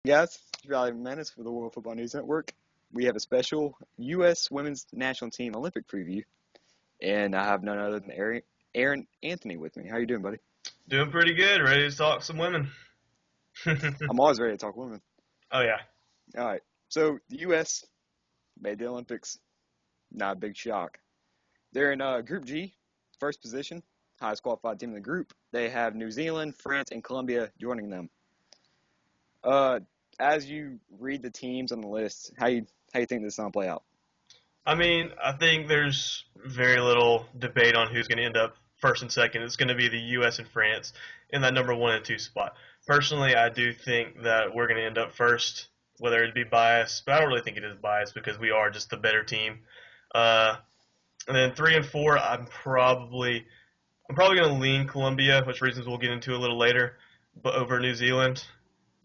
Guys, it's Riley Menace for the World Football News Network. We have a special U.S. Women's National Team Olympic preview, and I have none other than Aaron Anthony with me. How you doing, buddy? Doing pretty good. Ready to talk some women. I'm always ready to talk women. Oh, yeah. All right, so the U.S. made the Olympics. Not a big shock. They're in Group G, first position, highest qualified team in the group. They have New Zealand, France, and Colombia joining them. As you read the teams on the list, how you think this is gonna play out? I mean, I think there's very little debate on who's going to end up first and second. It's going to be the U.S. and France in that number 1 and 2 spot. Personally, I do think that we're going to end up first, whether it be biased, but I don't really think it is biased because we are just the better team. Uh, and then 3 and 4, I'm probably going to lean Colombia, which reasons we'll get into a little later, but over New Zealand.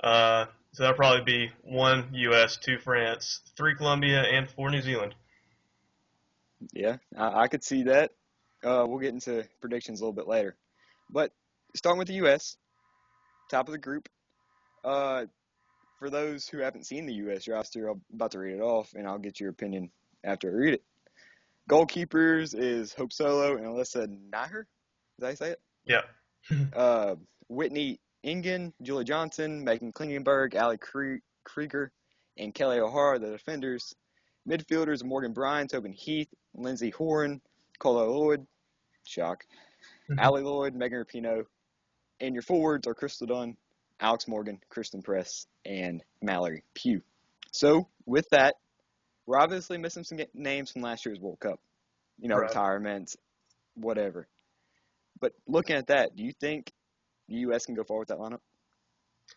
So that'll probably be 1 U.S., 2 France, 3 Colombia, and 4 New Zealand. Yeah, I could see that. We'll get into predictions a little bit later. But starting with the U.S., top of the group. For those who haven't seen the U.S. roster, I'm about to read it off, and I'll get your opinion after I read it. Goalkeepers is Hope Solo and Alyssa Naher. Is that how you say it? Yeah. Whitney Ingen, Julie Johnson, Megan Klingenberg, Allie Krieger, and Kelly O'Hara, the defenders. Midfielders, Morgan Bryan, Tobin Heath, Lindsay Horan, Cola Lloyd, shock, Allie Lloyd, Megan Rapinoe. And your forwards are Crystal Dunn, Alex Morgan, Kristen Press, and Mallory Pugh. So, with that, we're obviously missing some names from last year's World Cup. Right. Retirements, whatever. But looking at that, do you think the U.S. can go forward with that lineup?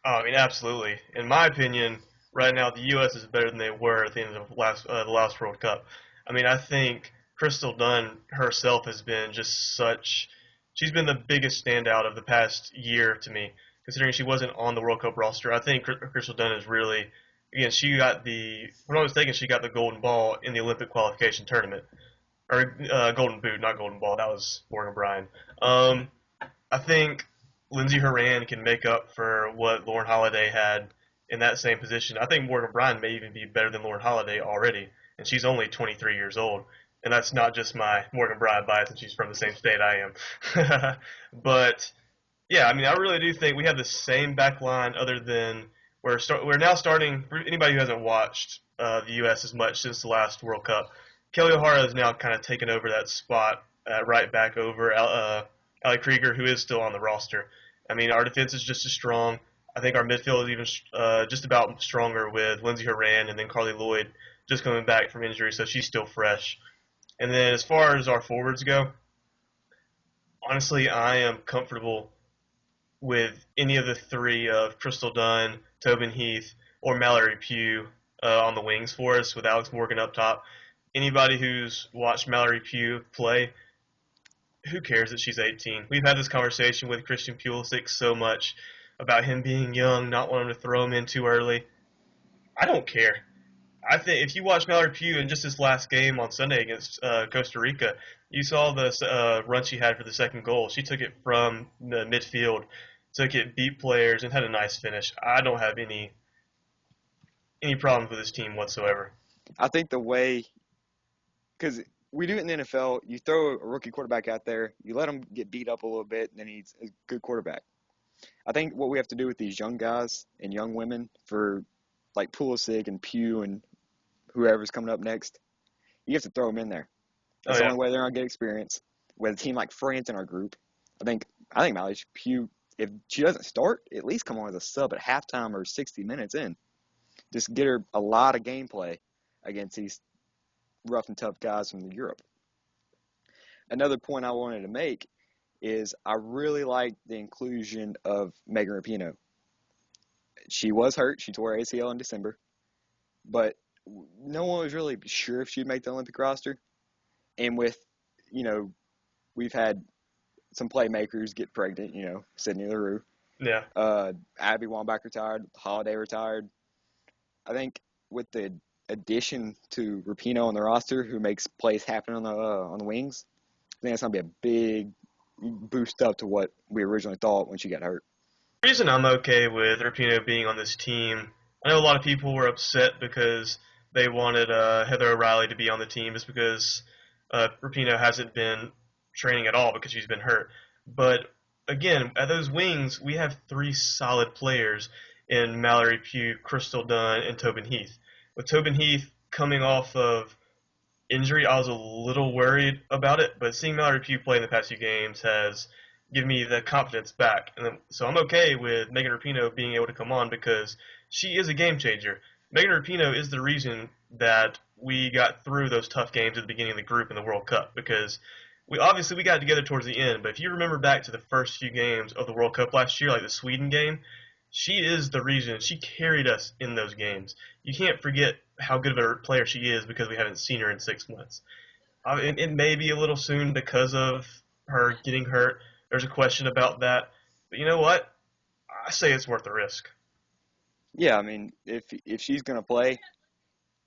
Oh, I mean, absolutely. In my opinion, right now the U.S. is better than they were at the end of the last World Cup. I mean, I think Crystal Dunn herself has been just such. She's been the biggest standout of the past year to me, considering she wasn't on the World Cup roster. I think Crystal Dunn is really, again, she got the, if I'm not mistaken, she got the golden ball in the Olympic qualification tournament. Or golden boot, not golden ball. That was Morgan Bryan. I think Lindsey Horan can make up for what Lauren Holiday had in that same position. I think Morgan Bryan may even be better than Lauren Holiday already, and she's only 23 years old. And that's not just my Morgan Bryan bias, and she's from the same state I am. But yeah, I mean, I really do think we have the same back line, other than we're now starting. For anybody who hasn't watched the U.S. as much since the last World Cup, Kelly O'Hara has now kind of taken over that spot right back over Allie Krieger, who is still on the roster. I mean, our defense is just as strong. I think our midfield is even just about stronger with Lindsey Horan and then Carly Lloyd just coming back from injury, so she's still fresh. And then as far as our forwards go, honestly, I am comfortable with any of the three of Crystal Dunn, Tobin Heath, or Mallory Pugh on the wings for us with Alex Morgan up top. Anybody who's watched Mallory Pugh play, who cares that she's 18? We've had this conversation with Christian Pulisic so much about him being young, not wanting to throw him in too early. I don't care. I think if you watch Mallory Pugh in just this last game on Sunday against Costa Rica, you saw the run she had for the second goal. She took it from the midfield, took it, beat players, and had a nice finish. I don't have any problems with this team whatsoever. I think the way, because we do it in the NFL, you throw a rookie quarterback out there, you let him get beat up a little bit, and then he's a good quarterback. I think what we have to do with these young guys and young women for like Pulisic and Pugh and whoever's coming up next, you have to throw them in there. That's the only way they're going to get experience. With a team like France in our group, I think Mallory Pugh, if she doesn't start, at least come on as a sub at halftime or 60 minutes in. Just get her a lot of gameplay against these rough and tough guys from Europe. Another point I wanted to make is I really like the inclusion of Megan Rapinoe. She was hurt. She tore her ACL in December. But no one was really sure if she'd make the Olympic roster. And with, we've had some playmakers get pregnant, Sydney Leroux. Yeah. Abby Wambach retired. Holiday retired. I think with the addition to Rapinoe on the roster, who makes plays happen on the wings, I think that's going to be a big boost up to what we originally thought when she got hurt. The reason I'm okay with Rapinoe being on this team I know a lot of people were upset because they wanted Heather O'Reilly to be on the team just because Rapinoe hasn't been training at all because she's been hurt. But again, at those wings, we have three solid players in Mallory Pugh, Crystal Dunn, and Tobin Heath. With Tobin Heath coming off of injury, I was a little worried about it, but seeing Mallory Pugh play in the past few games has given me the confidence back. So I'm okay with Megan Rapinoe being able to come on because she is a game changer. Megan Rapinoe is the reason that we got through those tough games at the beginning of the group in the World Cup because we got together towards the end, but if you remember back to the first few games of the World Cup last year, like the Sweden game, she is the reason. She carried us in those games. You can't forget how good of a player she is because we haven't seen her in 6 months. It may be a little soon because of her getting hurt. There's a question about that. But you know what? I say it's worth the risk. Yeah, I mean, if she's gonna play,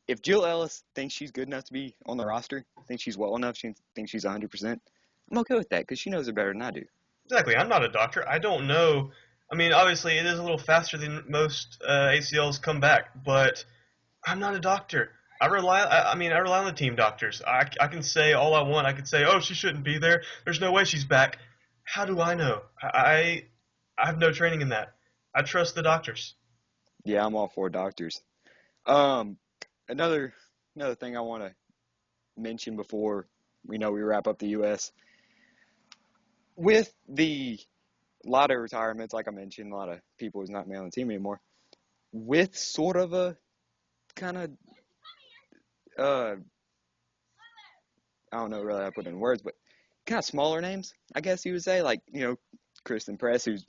if Jill Ellis thinks she's good enough to be on the roster, thinks she's well enough, she thinks she's 100%, I'm okay with that because she knows her better than I do. Exactly. I'm not a doctor. I don't know. I mean, obviously, it is a little faster than most ACLs come back, but I'm not a doctor. I rely on the team doctors. I can say all I want. I can say, oh, she shouldn't be there. There's no way she's back. How do I know? I have no training in that. I trust the doctors. Yeah, I'm all for doctors. Um, another another thing I want to mention before we wrap up the U.S. with the lot of retirements, like I mentioned, a lot of people who's not mailing the team anymore. With sort of a kind of uh, I don't know really how to put it in words, but kind of smaller names, I guess you would say, like Kristen Press, who's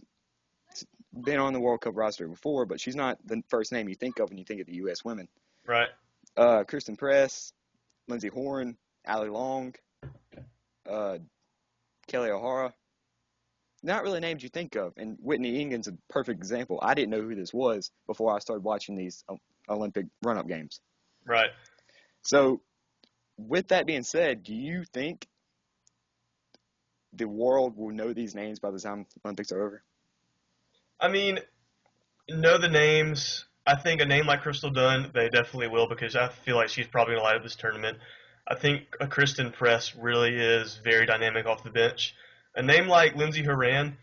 been on the World Cup roster before, but she's not the first name you think of when you think of the U.S. women. Right. Kristen Press, Lindsey Horn, Allie Long, uh, Kelly O'Hara. Not really names you think of. And Whitney Ingham's a perfect example. I didn't know who this was before I started watching these Olympic run-up games. Right. So, with that being said, do you think the world will know these names by the time the Olympics are over? I mean, know the names. I think a name like Crystal Dunn, they definitely will because I feel like she's probably going to light up this tournament. I think a Kristen Press really is very dynamic off the bench. A name like Lindsey Horan,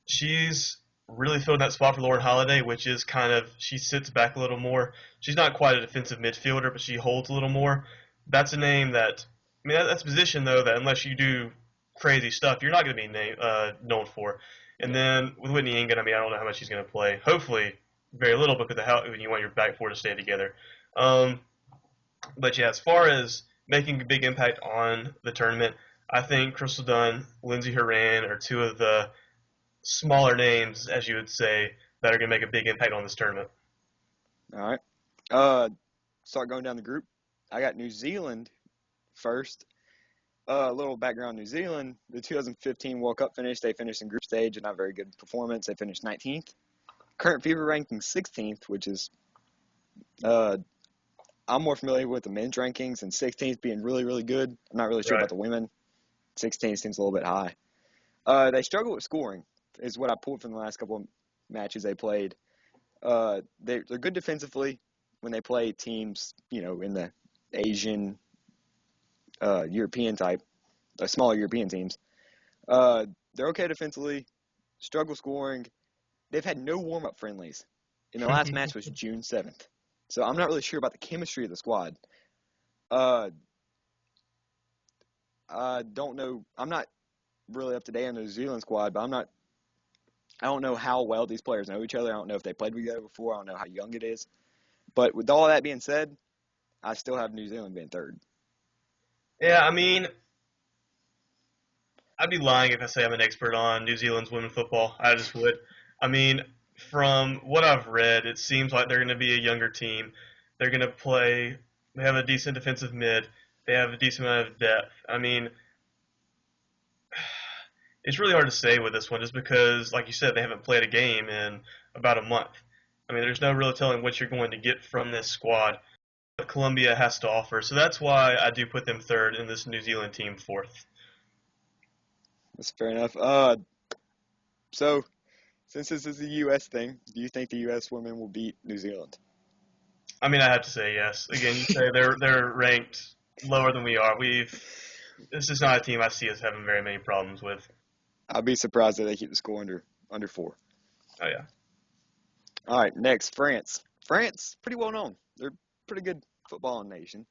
she's really filled that spot for Lauren Holiday, which is kind of she sits back a little more. She's not quite a defensive midfielder, but she holds a little more. That's a name that that's a position though that unless you do crazy stuff, you're not going to be known for. And then with Whitney Ingham, I don't know how much she's going to play. Hopefully, very little because of how you want your back four to stay together. Um, but yeah, as far as making a big impact on the tournament, I think Crystal Dunn, Lindsey Horan are two of the smaller names, as you would say, that are going to make a big impact on this tournament. All right. Start going down the group. I got New Zealand first. A little background: New Zealand, the 2015 World Cup finish. They finished in group stage, and not very good performance. They finished 19th. Current FIBA ranking 16th, which is I'm more familiar with the men's rankings, and 16th being really, really good. I'm not really sure Right. about the women. 16th seems a little bit high. They struggle with scoring, is what I pulled from the last couple of matches they played. They're good defensively when they play teams, in the Asian, European type, smaller European teams. They're okay defensively, struggle scoring. They've had no warm-up friendlies. And their last match was June 7th. So I'm not really sure about the chemistry of the squad. I don't know. I'm not really up to date on the New Zealand squad, but I don't know how well these players know each other. I don't know if they played together before. I don't know how young it is. But with all that being said, I still have New Zealand being third. Yeah, I'd be lying if I say I'm an expert on New Zealand's women football. I just would. I mean, from what I've read, it seems like they're going to be a younger team. They're going to play. They have a decent defensive mid. They have a decent amount of depth. It's really hard to say with this one just because, like you said, they haven't played a game in about a month. There's no real telling what you're going to get from this squad. What Colombia has to offer. So that's why I do put them third and this New Zealand team fourth. That's fair enough. So Since this is a U.S. thing, do you think the U.S. women will beat New Zealand? I mean, I have to say yes. Again, you say they're ranked lower than we are. This is not a team I see us having very many problems with. I'll be surprised if they keep the score under 4. Oh yeah. All right, next, France. France, pretty well known. They're a pretty good footballing nation.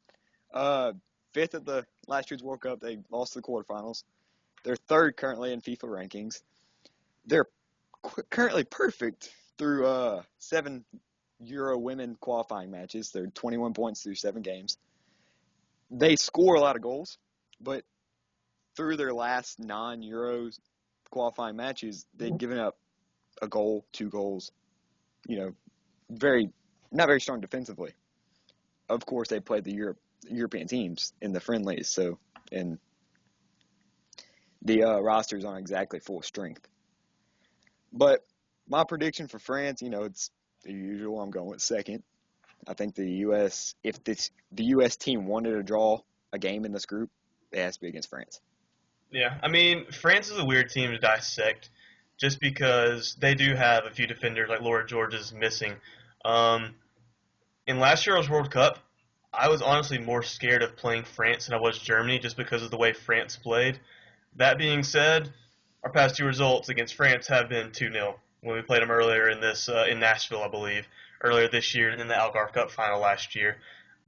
Uh, Fifth at the last year's World Cup, they lost the quarterfinals. They're third currently in FIFA rankings. They're currently perfect through 7 Euro women qualifying matches. They're 21 points through 7 games. They score a lot of goals, but through their last non-Euros qualifying matches, they've given up a goal, 2 goals. You know, not very strong defensively. Of course, they played the European teams in the friendlies, so and the rosters aren't exactly full strength. But my prediction for France, it's the usual. I'm going with second. I think the U.S. If the U.S. team wanted to draw a game in this group, it has to be against France. Yeah, I mean, France is a weird team to dissect just because they do have a few defenders, like Laura George is missing. Um, in last year's World Cup, I was honestly more scared of playing France than I was Germany just because of the way France played. That being said, our past 2 results against France have been 2-0 when we played them earlier in Nashville, I believe, earlier this year and in the Algarve Cup final last year.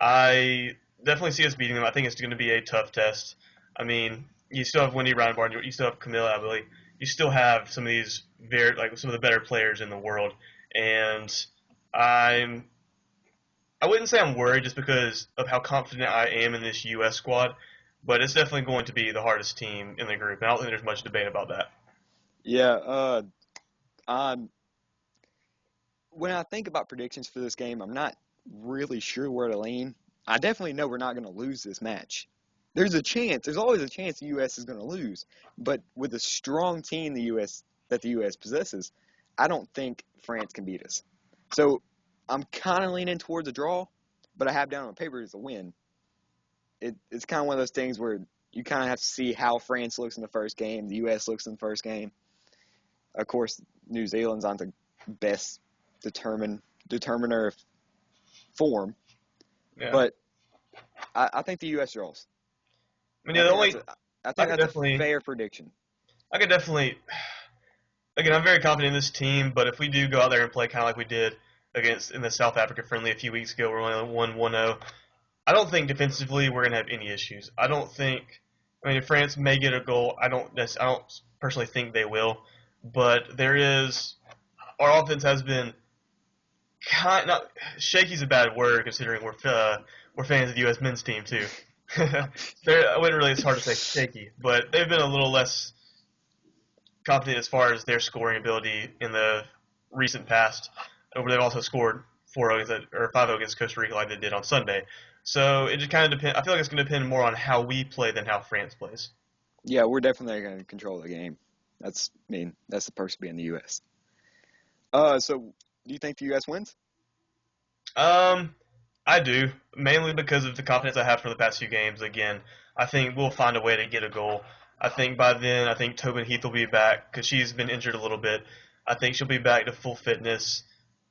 I definitely see us beating them. I think it's going to be a tough test. I mean, you still have Wendy Reinbarn, you still have Camilla, I believe. You still have some of these some of the better players in the world, and I'm I wouldn't say I'm worried just because of how confident I am in this U.S. squad, but it's definitely going to be the hardest team in the group. And I don't think there's much debate about that. Yeah. I'm when I think about predictions for this game, I'm not really sure where to lean. I definitely know we're not going to lose this match. There's a chance. There's always a chance the U.S. is going to lose. But with a strong team the U.S. possesses, I don't think France can beat us. So I'm kind of leaning towards a draw, but I have down on paper as a win. It's kind of one of those things where you kind of have to see how France looks in the first game, the U.S. looks in the first game. Of course, New Zealand's on the best determiner of form, Yeah. but I think the U.S. draws. I mean, I yeah, think that's a, I I think could that's a definitely, fair prediction. I could definitely, again, I'm very confident in this team, but if we do go out there and play kind of like we did in the South Africa friendly a few weeks ago, where we only won 1-0, I don't think defensively we're going to have any issues. I mean, if France may get a goal, I don't personally think they will, but our offense has been not shaky's a bad word considering we're fans of the U.S. men's team too. I wouldn't really. It's hard to say shaky, but they've been a little less confident as far as their scoring ability in the recent past. They've also scored 4-0 or 5-0 against Costa Rica like they did on Sunday. So it just kind of depends. I feel like it's going to depend more on how we play than how France plays. Yeah, we're definitely going to control the game. That's the perks of being the U.S. So do you think the U.S. wins? Um, I do, mainly because of the confidence I have from the past few games. Again, I think we'll find a way to get a goal. I think by then, I think Tobin Heath will be back because she's been injured a little bit. I think she'll be back to full fitness,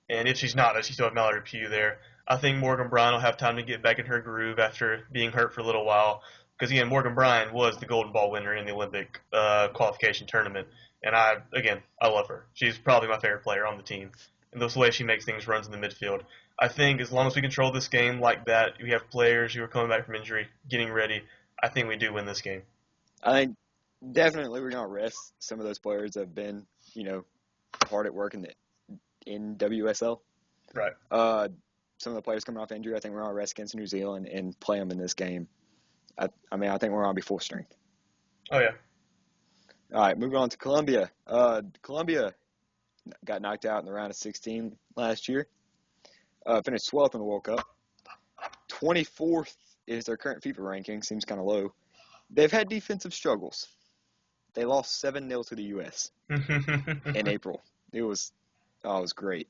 and if she's not, she still have Mallory Pugh there. I think Morgan Bryan will have time to get back in her groove after being hurt for a little while. Because again, Morgan Bryan was the Golden Ball winner in the Olympic qualification tournament, and I love her. She's probably my favorite player on the team, and the way she makes things runs in the midfield. I think as long as we control this game like that, we have players who are coming back from injury, getting ready. I think we do win this game. I think definitely we're going to rest some of those players that have been, hard at work in WSL. Right. Some of the players coming off injury, I think we're going to rest against New Zealand and play them in this game. I think we're going to be full strength. Oh yeah. All right, moving on to Colombia. Colombia got knocked out in the round of 16 last year. Finished 12th in the World Cup. 24th is their current FIFA ranking. Seems kind of low. They've had defensive struggles. They lost 7-0 to the U.S. in April. It was great.